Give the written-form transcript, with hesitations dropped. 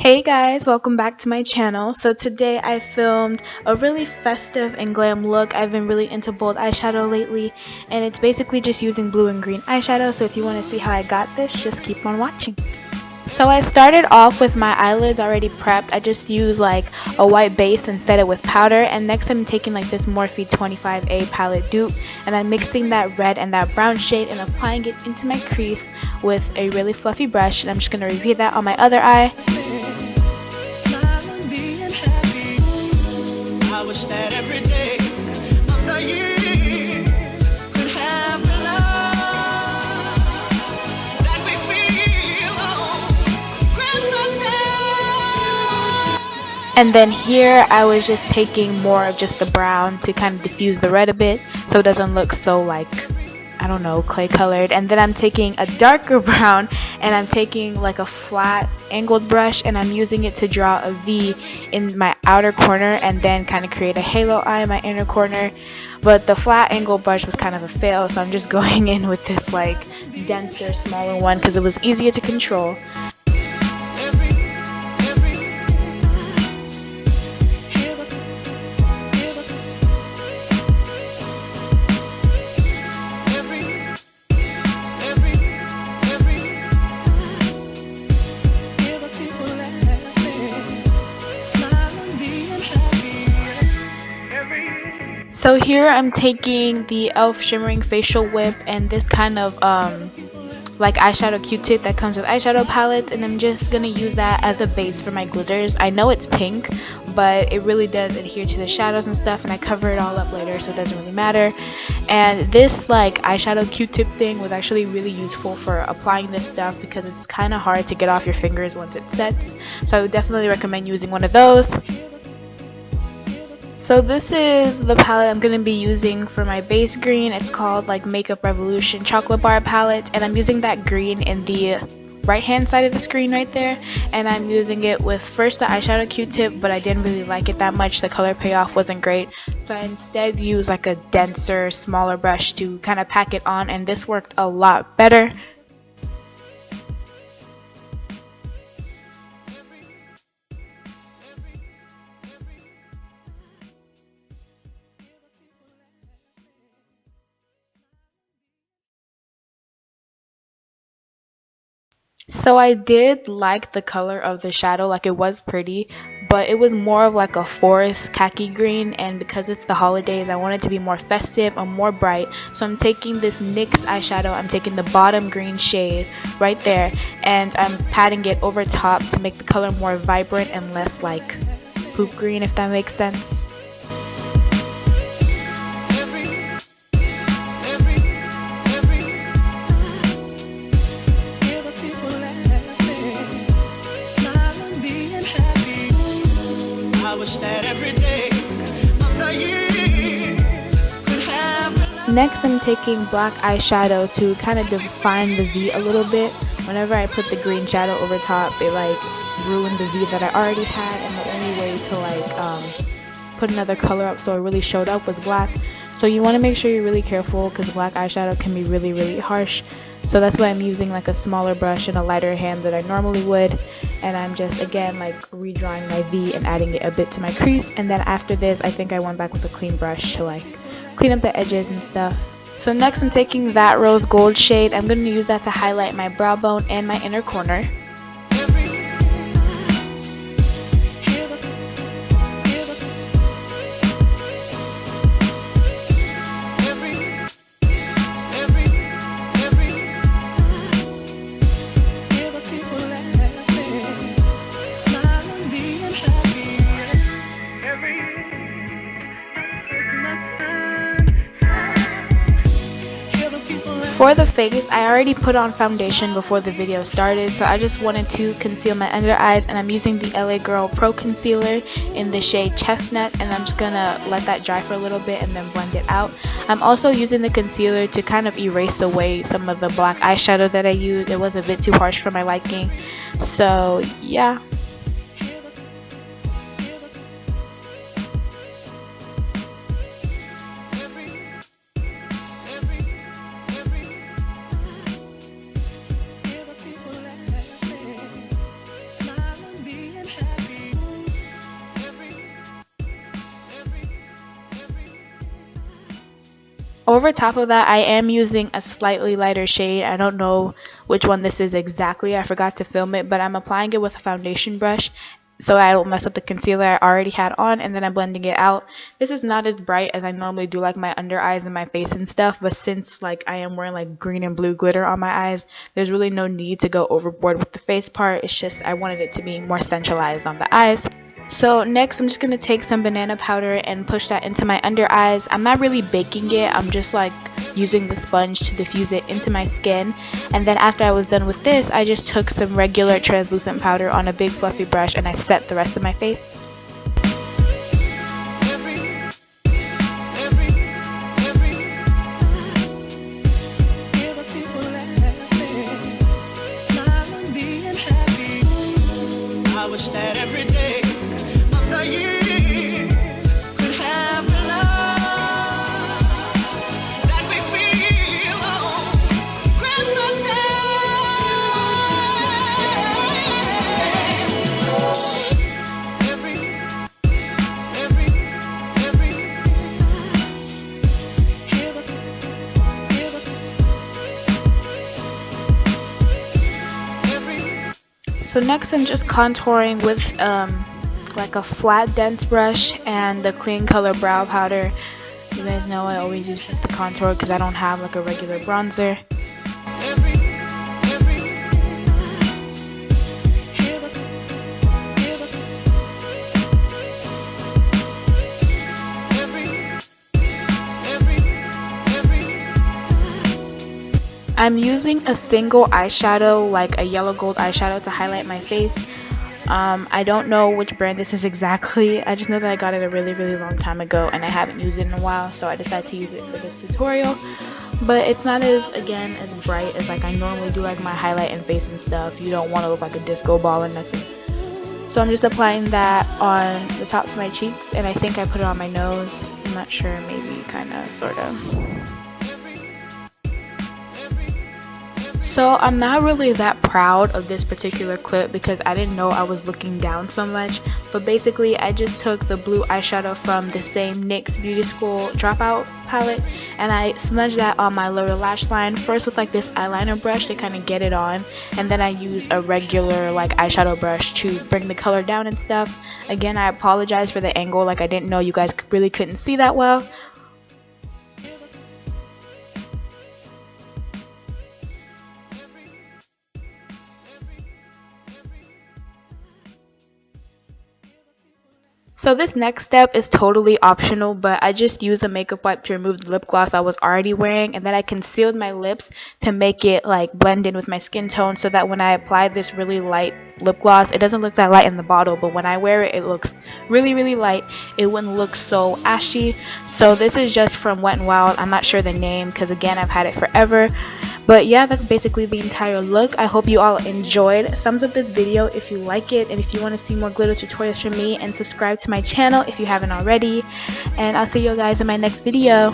Hey guys, welcome back to my channel. So today I filmed a really festive and glam look. I've been really into bold eyeshadow lately, and it's basically just using blue and green eyeshadow. So if you want to see how I got this, just keep on watching. So I started off with my eyelids already prepped. I just used like a white base and set it with powder, and next I'm taking like this Morphe 25A palette dupe, and I'm mixing that red and that brown shade and applying it into my crease with a really fluffy brush, and I'm just going to repeat that on my other eye. I wish that every day of the year could have the love that we feel on Christmas Day. And then here I was just taking more of just the brown to kind of diffuse the red a bit so it doesn't look so like, I don't know, clay colored. And then I'm taking a darker brown and I'm taking like a flat angled brush and I'm using it to draw a V in my outer corner and then kind of create a halo eye in my inner corner. But the flat angled brush was kind of a fail, so I'm just going in with this like denser, smaller one because it was easier to control. So here I'm taking the e.l.f. Shimmering Facial Whip and this kind of like eyeshadow Q-tip that comes with eyeshadow palette, and I'm just gonna use that as a base for my glitters. I know it's pink, but it really does adhere to the shadows and stuff, and I cover it all up later, so it doesn't really matter. And this like eyeshadow Q-tip thing was actually really useful for applying this stuff because it's kind of hard to get off your fingers once it sets, so I would definitely recommend using one of those. So this is the palette I'm going to be using for my base green. It's called like Makeup Revolution Chocolate Bar palette, and I'm using that green in the right hand side of the screen right there, and I'm using it with first the eyeshadow Q-tip, but I didn't really like it that much. The color payoff wasn't great, so I instead used like a denser, smaller brush to kind of pack it on, and this worked a lot better. So I did like the color of the shadow, like it was pretty, but it was more of like a forest khaki green, and because it's the holidays I want it to be more festive and more bright, so I'm taking this NYX eyeshadow. I'm taking the bottom green shade right there and I'm patting it over top to make the color more vibrant and less like poop green, if that makes sense. Next I'm taking black eyeshadow to kind of define the V a little bit. Whenever I put the green shadow over top, it like ruined the V that I already had, and the only way to like put another color up so it really showed up was black. So you want to make sure you're really careful because black eyeshadow can be really harsh. So that's why I'm using like a smaller brush and a lighter hand than I normally would, and I'm just again like redrawing my V and adding it a bit to my crease. And then after this I think I went back with a clean brush to like clean up the edges and stuff. So next I'm taking that rose gold shade. I'm going to use that to highlight my brow bone and my inner corner. For the face, I already put on foundation before the video started, so I just wanted to conceal my under eyes, and I'm using the LA Girl Pro Concealer in the shade Chestnut, and I'm just gonna let that dry for a little bit and then blend it out. I'm also using the concealer to kind of erase away some of the black eyeshadow that I used. It was a bit too harsh for my liking, so yeah. Over top of that, I am using a slightly lighter shade. I don't know which one this is exactly. I forgot to film it, but I'm applying it with a foundation brush so I don't mess up the concealer I already had on, and then I'm blending it out. This is not as bright as I normally do like my under eyes and my face and stuff, but since like I am wearing like green and blue glitter on my eyes, there's really no need to go overboard with the face part. It's just I wanted it to be more centralized on the eyes. So next I'm just going to take some banana powder and push that into my under eyes. I'm not really baking it, I'm just like using the sponge to diffuse it into my skin. And then after I was done with this, I just took some regular translucent powder on a big fluffy brush and I set the rest of my face. I wish that every day of the year could have the love that we feel on Christmas Day. So next I'm just contouring with like a flat dense brush and the clean color brow powder. You guys know I always use this to contour because I don't have like a regular bronzer. I'm using a single eyeshadow, like a yellow gold eyeshadow, to highlight my face. I don't know which brand this is exactly. I just know that I got it a really long time ago and I haven't used it in a while, so I decided to use it for this tutorial. But it's not as bright as like I normally do like my highlight and face and stuff. You don't want to look like a disco ball or nothing. So I'm just applying that on the tops of my cheeks, and I think I put it on my nose. I'm not sure, maybe, kinda, sorta. So I'm not really that proud of this particular clip because I didn't know I was looking down so much, but basically I just took the blue eyeshadow from the same NYX Beauty School Dropout palette and I smudged that on my lower lash line, first with like this eyeliner brush to kind of get it on, and then I used a regular like eyeshadow brush to bring the color down and stuff. Again, I apologize for the angle, like I didn't know you guys really couldn't see that well. So this next step is totally optional, but I just used a makeup wipe to remove the lip gloss I was already wearing, and then I concealed my lips to make it like blend in with my skin tone so that when I apply this really light lip gloss, it doesn't look that light in the bottle, but when I wear it, it looks really light. It wouldn't look so ashy. So this is just from Wet n Wild. I'm not sure the name because again, I've had it forever. But yeah, that's basically the entire look. I hope you all enjoyed. Thumbs up this video if you like it, and if you want to see more glitter tutorials from me, and subscribe to my channel if you haven't already. And I'll see you guys in my next video.